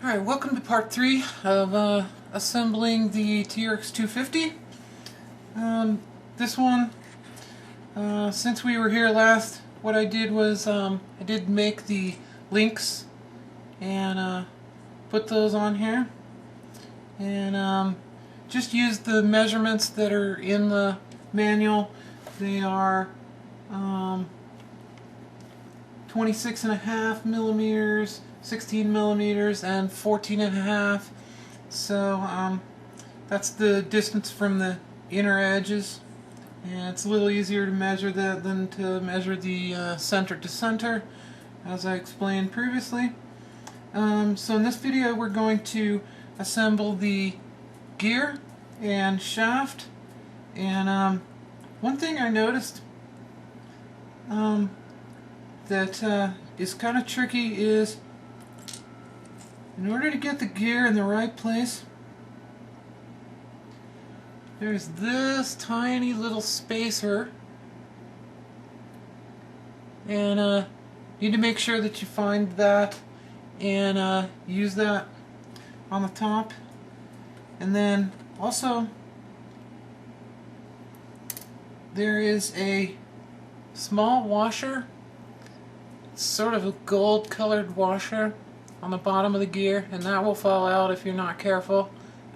Alright, welcome to part 3 of assembling the TRX 250. This one, since we were here last, what I did was I did make the links and put those on here. And just use the measurements that are in the manual. They are 26.5 millimeters, 16 millimeters, and 14.5. So that's the distance from the inner edges, and it's a little easier to measure that than to measure the center to center, as I explained previously. So in this video we're going to assemble the gear and shaft. And one thing I noticed that is kind of tricky is, in order to get the gear in the right place, there's this tiny little spacer, and you need to make sure that you find that and use that on the top. And then also there is a small washer, sort of a gold colored washer on the bottom of the gear, and that will fall out if you're not careful.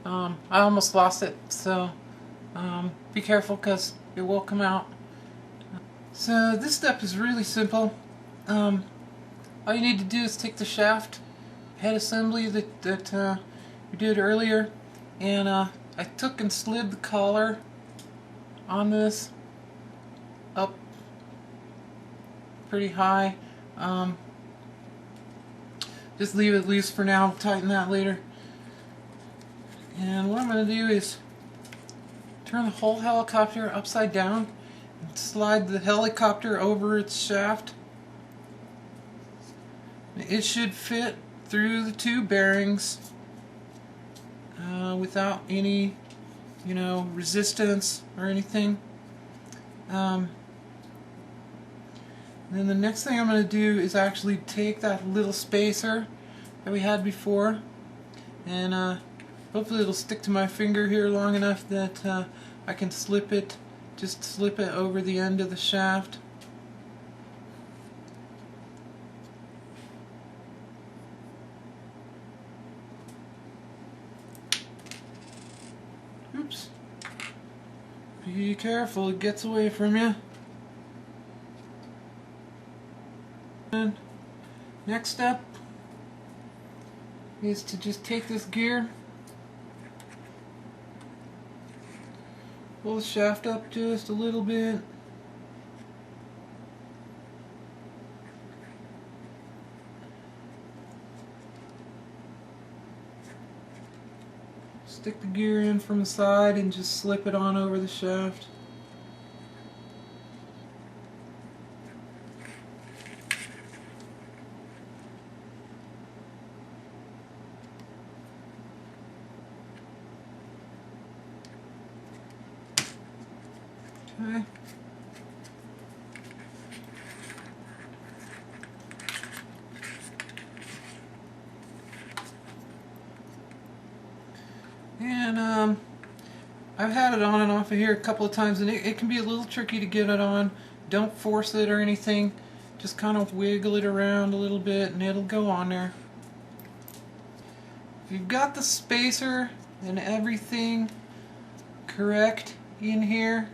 I almost lost it, so be careful because it will come out. So this step is really simple. All you need to do is take the shaft head assembly that we did earlier, and I took and slid the collar on this up pretty high. Just leave it loose for now, tighten that later. And what I'm going to do is turn the whole helicopter upside down and slide the helicopter over its shaft. It should fit through the two bearings without any, resistance or anything. Then the next thing I'm going to do is actually take that little spacer that we had before, and hopefully it'll stick to my finger here long enough that I can slip it over the end of the shaft. Oops. Be careful, it gets away from you. And next step is to just take this gear, pull the shaft up just a little bit, stick the gear in from the side and just slip it on over the shaft. Okay. And I've had it on and off of here a couple of times, and it can be a little tricky to get it on. Don't force it or anything. Just kind of wiggle it around a little bit and it'll go on there. If you've got the spacer and everything correct in here,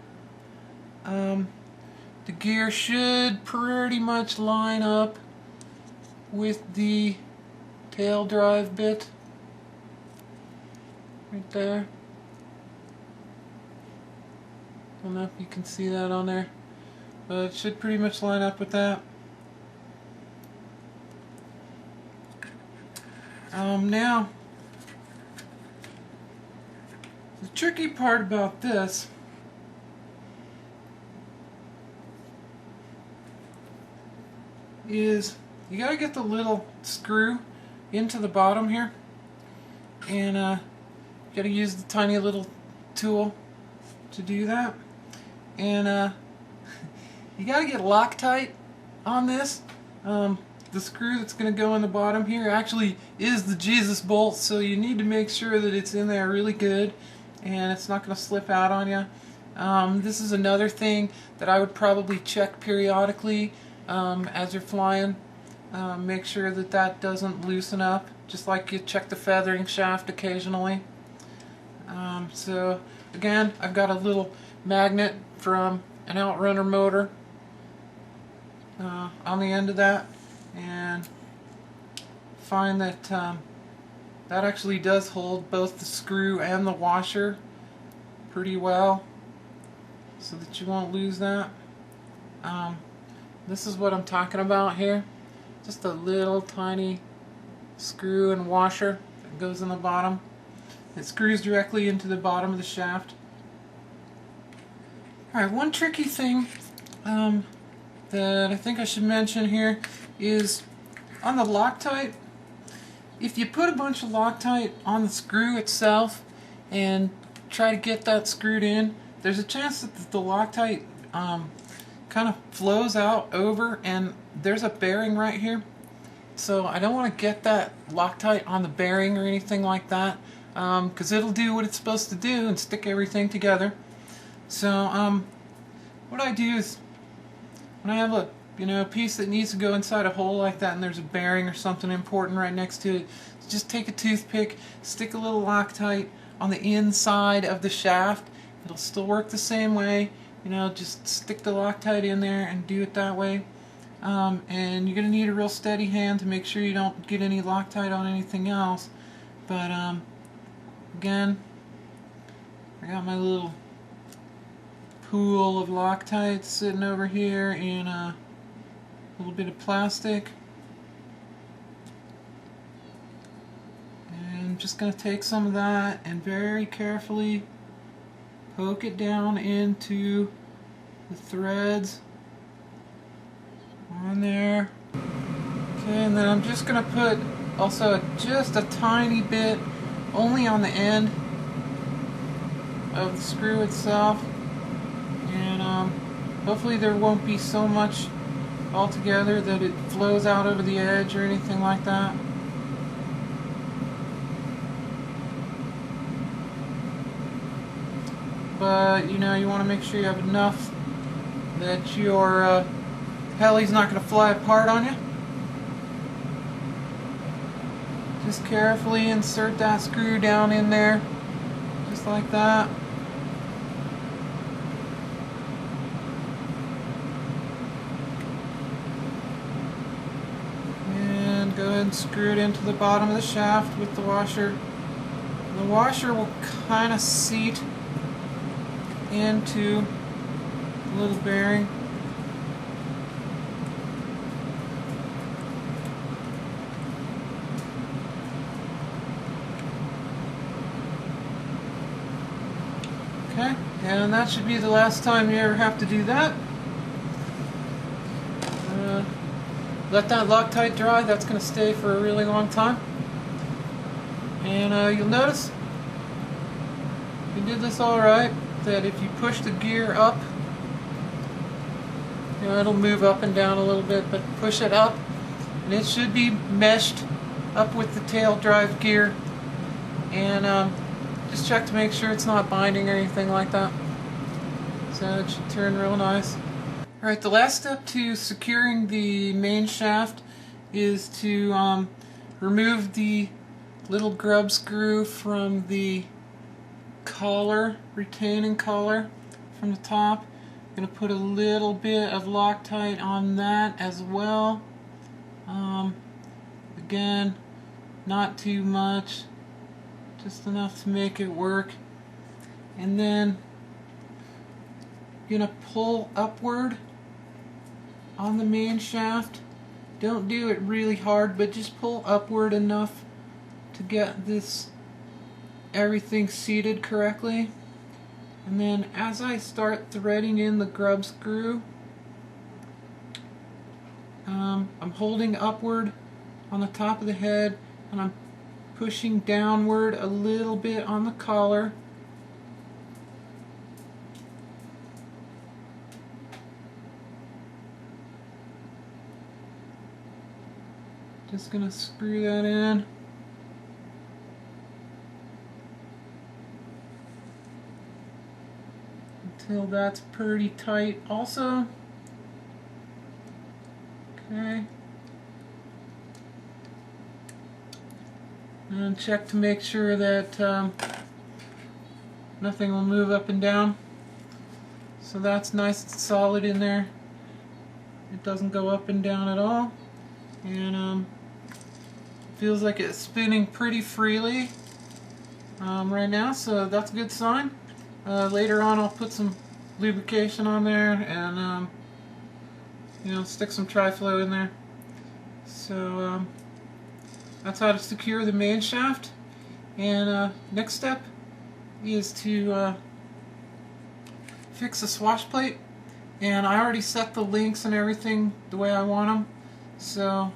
the gear should pretty much line up with the tail drive bit right there. I don't know if you can see that on there, but it should pretty much line up with that. Now, the tricky part about this is you gotta get the little screw into the bottom here, and you gotta use the tiny little tool to do that. And you gotta get Loctite on this. The the screw that's going to go in the bottom here actually is the Jesus bolt, so you need to make sure that it's in there really good and it's not going to slip out on you. This is another thing that I would probably check periodically as you're flying. Make sure that that doesn't loosen up, just like you check the feathering shaft occasionally. So again, I've got a little magnet from an outrunner motor on the end of that, and find that that actually does hold both the screw and the washer pretty well, so that you won't lose that. This is what I'm talking about here. Just a little tiny screw and washer that goes in the bottom. It screws directly into the bottom of the shaft. Alright, one tricky thing that I think I should mention here is on the Loctite. If you put a bunch of Loctite on the screw itself and try to get that screwed in, there's a chance that the Loctite kind of flows out over, and there's a bearing right here. So I don't want to get that Loctite on the bearing or anything like that, because it'll do what it's supposed to do and stick everything together. So what I do is, when I have a piece that needs to go inside a hole like that and there's a bearing or something important right next to it, just take a toothpick, stick a little Loctite on the inside of the shaft. It'll still work the same way. Just stick the Loctite in there and do it that way. And you're going to need a real steady hand to make sure you don't get any Loctite on anything else. But again, I got my little pool of Loctite sitting over here in a little bit of plastic. And I'm just going to take some of that and very carefully poke it down into the threads on there. Okay, and then I'm just going to put also just a tiny bit only on the end of the screw itself, and hopefully there won't be so much altogether that it flows out over the edge or anything like that. But you want to make sure you have enough that your heli's not going to fly apart on you. Just carefully insert that screw down in there, just like that. And go ahead and screw it into the bottom of the shaft with the washer. The washer will kind of seat into the little bearing. Okay, and that should be the last time you ever have to do that. Let that Loctite dry. That's going to stay for a really long time. And you'll notice you did this alright, that if you push the gear up, it'll move up and down a little bit, but push it up and it should be meshed up with the tail drive gear. And just check to make sure it's not binding or anything like that. So it should turn real nice. Alright, the last step to securing the main shaft is to remove the little grub screw from the collar, retaining collar from the top. I'm going to put a little bit of Loctite on that as well. Again, not too much, just enough to make it work. And then I'm going to pull upward on the main shaft. Don't do it really hard, but just pull upward enough to get this everything seated correctly. And then as I start threading in the grub screw, I'm holding upward on the top of the head and I'm pushing downward a little bit on the collar. Just gonna screw that in. Until that's pretty tight also. Okay. And check to make sure that nothing will move up and down. So that's nice and solid in there. It doesn't go up and down at all. And feels like it's spinning pretty freely right now, so that's a good sign. Later on I'll put some lubrication on there and you know, stick some tri-flow in there. So that's how to secure the main shaft. And next step is to fix the swash plate. And I already set the links and everything the way I want them. So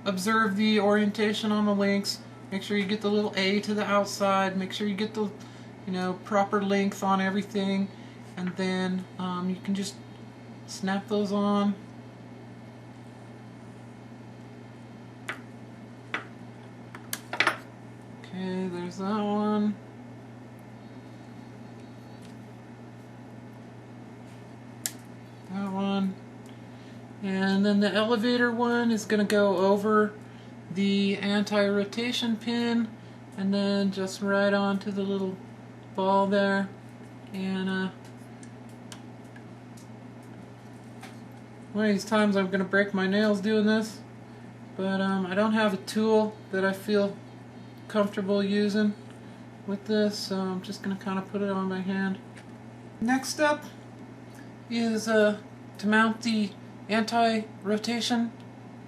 observe the orientation on the links. Make sure you get the little A to the outside. Make sure you get the proper length on everything. And then you can just snap those on. Okay, there's that one. That one. And then the elevator one is going to go over the anti-rotation pin and then just right onto the little ball there. And one of these times I'm going to break my nails doing this, but I don't have a tool that I feel comfortable using with this, so I'm just going to kind of put it on my hand. Next up is to mount the anti-rotation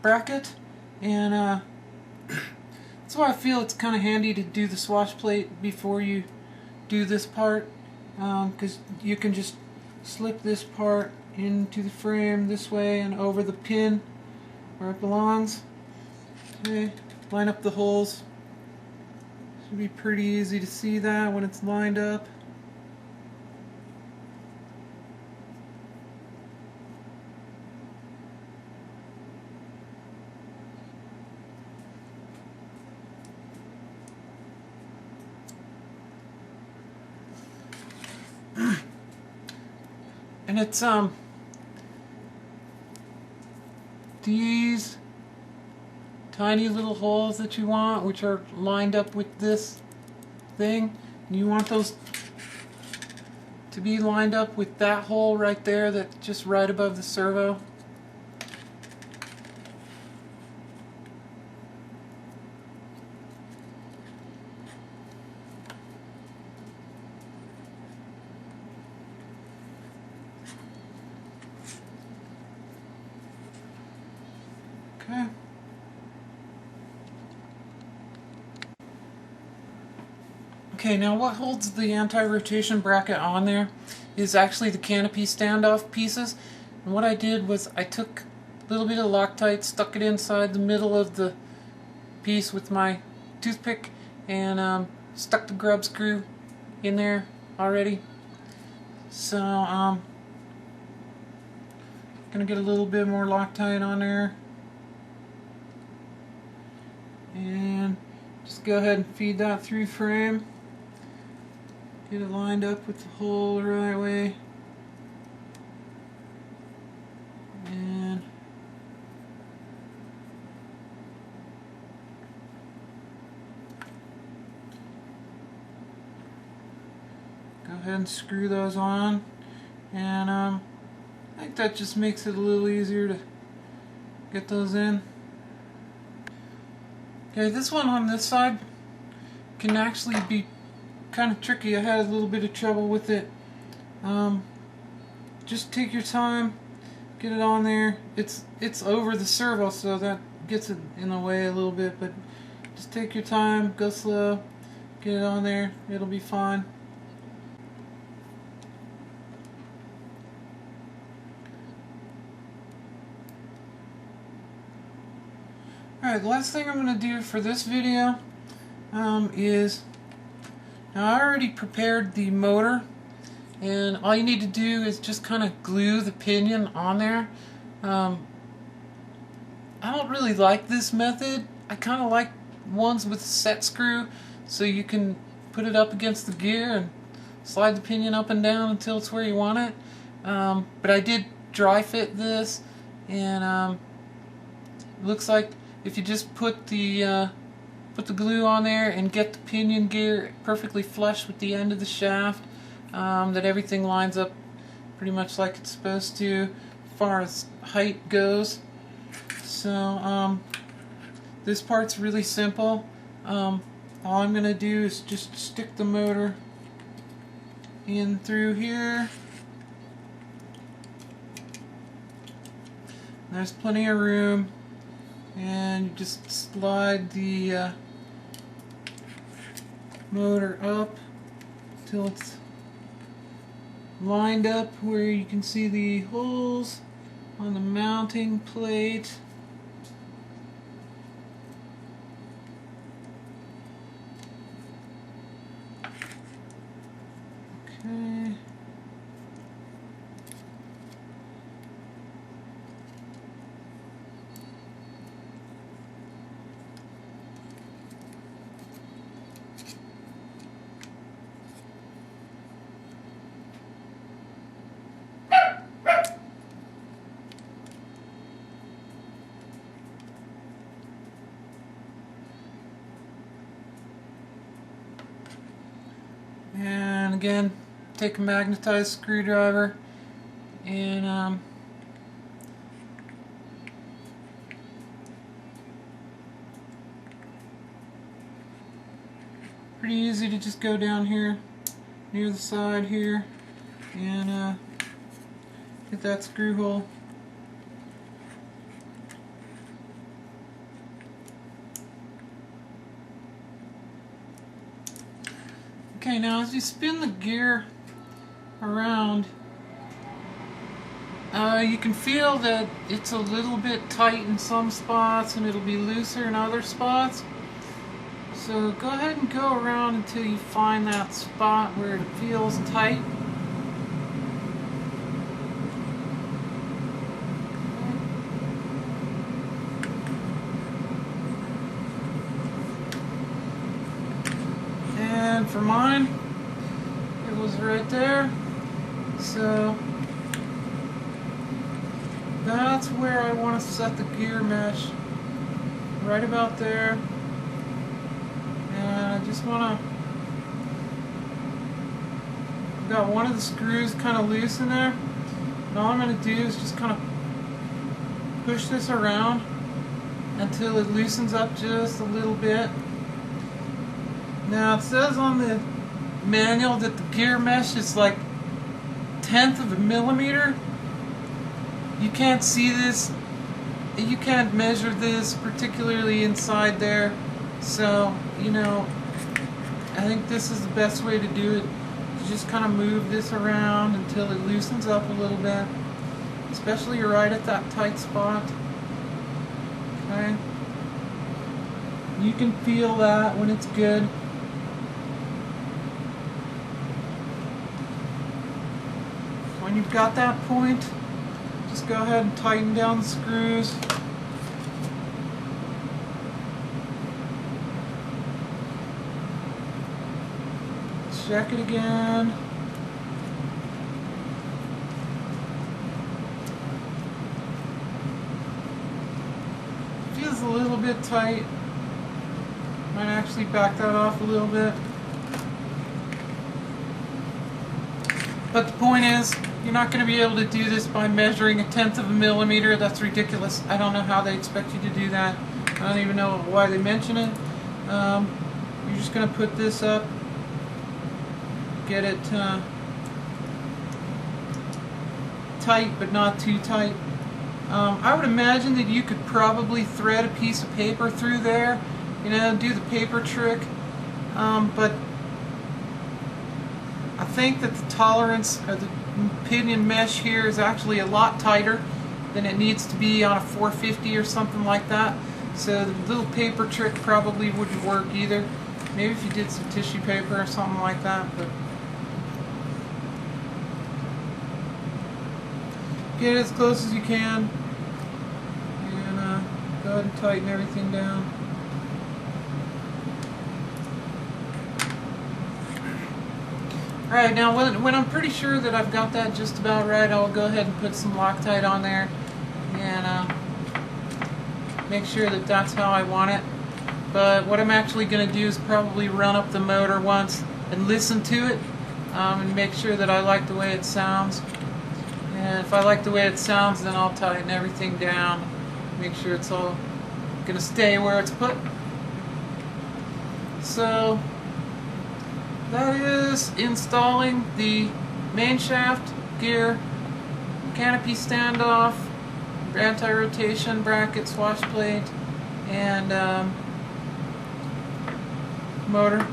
bracket, and that's why I feel it's kind of handy to do the swash plate before you do this part, because you can just slip this part into the frame this way and over the pin where it belongs. Okay, line up the holes. Should be pretty easy to see that when it's lined up. And it's these tiny little holes that you want, which are lined up with this thing. And you want those to be lined up with that hole right there, that's just right above the servo. Okay. Okay, now what holds the anti-rotation bracket on there is actually the canopy standoff pieces. And what I did was I took a little bit of Loctite, stuck it inside the middle of the piece with my toothpick, and stuck the grub screw in there already. So gonna get a little bit more Loctite on there. And just go ahead and feed that through frame. Get it lined up with the hole the right way. And go ahead and screw those on. And I think that just makes it a little easier to get those in. Okay, this one on this side can actually be kind of tricky. I had a little bit of trouble with it. Just take your time, get it on there. It's over the servo, so that gets it in the way a little bit, but just take your time, go slow, get it on there, it'll be fine. Alright, the last thing I'm going to do for this video is, now I already prepared the motor, and all you need to do is just kind of glue the pinion on there. I don't really like this method. I kind of like ones with a set screw, so you can put it up against the gear and slide the pinion up and down until it's where you want it. But I did dry fit this, and it looks like if you just put the glue on there and get the pinion gear perfectly flush with the end of the shaft, that everything lines up pretty much like it's supposed to as far as height goes. So this part's really simple. All I'm going to do is just stick the motor in through here. There's plenty of room, and you just slide the motor up till it's lined up where you can see the holes on the mounting plate. Okay. And again, take a magnetized screwdriver and pretty easy to just go down here near the side here and get that screw hole. Okay, now as you spin the gear around, you can feel that it's a little bit tight in some spots and it'll be looser in other spots. So go ahead and go around until you find that spot where it feels tight. And for mine, it was right there. So that's where I want to set the gear mesh, right about there. And I just want to, I've got one of the screws kind of loose in there, and all I'm going to do is just kind of push this around until it loosens up just a little bit. Now it says on the manual that the gear mesh is like 1/10 of a millimeter. You can't see this, you can't measure this particularly inside there, so you know, I think this is the best way to do it. You just kind of move this around until it loosens up a little bit, especially right at that tight spot. Okay, you can feel that when it's good. When you've got that point, just go ahead and tighten down the screws. Check it again. Feels a little bit tight. Might actually back that off a little bit. But the point is, you're not going to be able to do this by measuring 1/10 of a millimeter. That's ridiculous. I don't know how they expect you to do that. I don't even know why they mention it. You're just going to put this up, get it tight but not too tight. I would imagine that you could probably thread a piece of paper through there, you know, do the paper trick, but I think that the tolerance of the pinion mesh here is actually a lot tighter than it needs to be on a 450 or something like that. So the little paper trick probably wouldn't work either. Maybe if you did some tissue paper or something like that. But get as close as you can. And Go ahead and tighten everything down. Alright, now when I'm pretty sure that I've got that just about right, I'll go ahead and put some Loctite on there and make sure that that's how I want it. But what I'm actually going to do is probably run up the motor once and listen to it and make sure that I like the way it sounds. And if I like the way it sounds, then I'll tighten everything down, make sure it's all going to stay where it's put. So that is installing the main shaft, gear, canopy standoff, anti-rotation bracket, swashplate, and motor.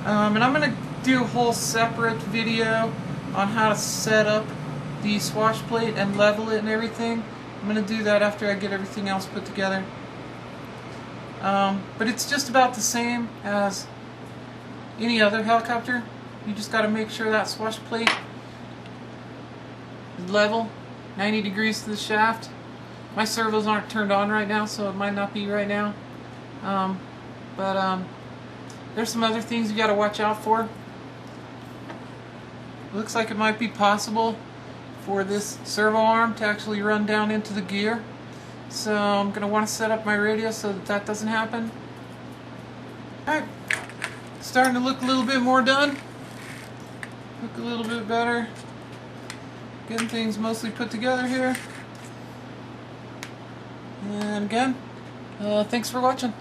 And I'm going to do a whole separate video on how to set up the swashplate and level it and everything. I'm going to do that after I get everything else put together. But it's just about the same as any other helicopter. You just got to make sure that swashplate is level, 90 degrees to the shaft. My servos aren't turned on right now, so it might not be right now. There's some other things you got to watch out for. Looks like it might be possible for this servo arm to actually run down into the gear. So I'm going to want to set up my radio so that that doesn't happen. Alright, starting to look a little bit more done. Look a little bit better. Getting things mostly put together here. And again, thanks for watching.